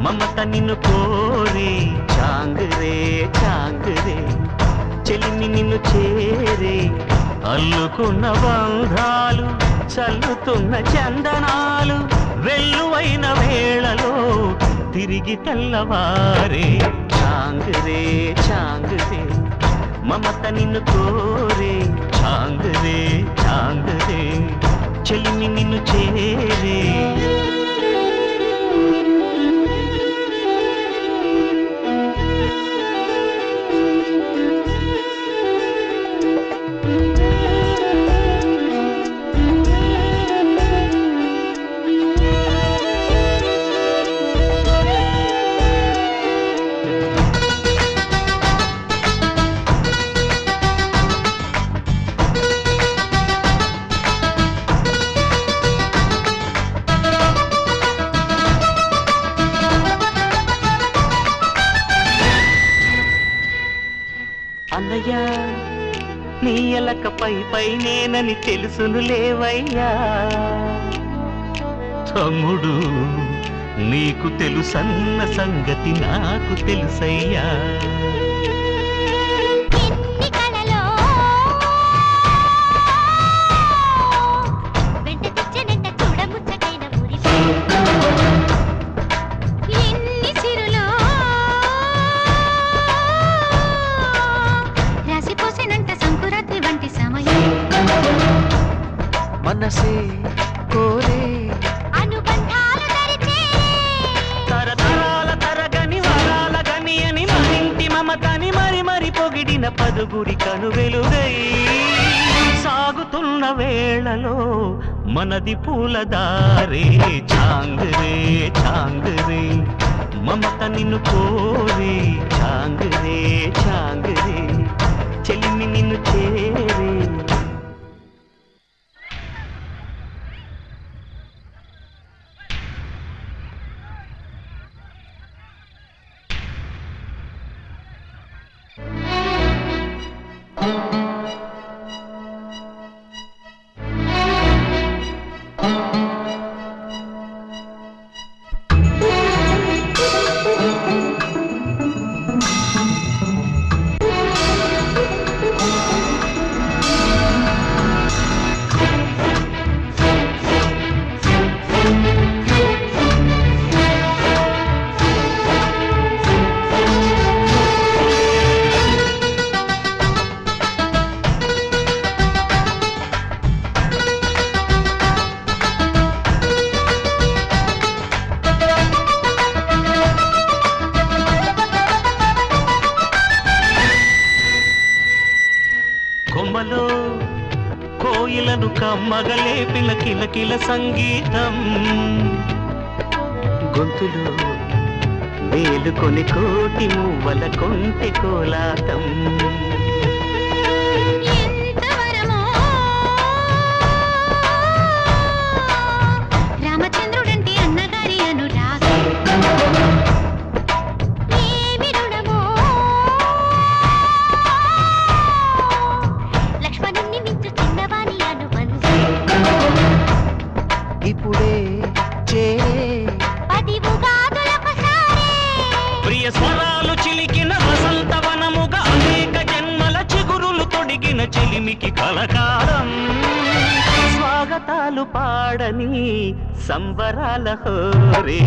మమత నిన్ను కోరే చాంగురే చాంగురే చెలిమి నిన్ను చేరే అల్లుకున్న బంధాలు చల్లుతున్న చందనాలు వెల్లువైన వేళలో తిరిగి తెల్లవారే చాంగురే చాంగురే మమత నిన్ను కోరే చాంగురే చాంగురే చెలిమి నిన్ను చేరే అన్నయ్య నీ ఎలక పై నేనని తెలుసును లేవయ్యా తమ్ముడు నీకు తెలుసన్న సంగతి నాకు తెలుసయ్యా మనసే కోరే అనుబంధాలు తరతరాల తరగని వరాల గని అని మరింటి మమతని మరి పొగిడిన పదుగురి కను వెలుగై సాగుతున్న వేళలో మనది పూలదారే చాంగురే చాంగురే మమత నిన్ను కోరే చాంగురే చాంగురే చెలిమి నిన్ను చేరే కొమ్మలో కోయిలను కమ్మగలేపిన కిలకిల సంగీతం గొంతులో వేలుకొని కోటి మువ్వల కొంటె కోలాటం రామచంద్రుడంటే అన్నగారి అనురాగం ఇప్పుడే ప్రియ స్వరాలు చిలికిన వసంతవనముగా అనేక జన్మల చిగురులు తొడిగిన చెలిమికి కలకాలం స్వాగతాలు పాడని సంబరాల హోరే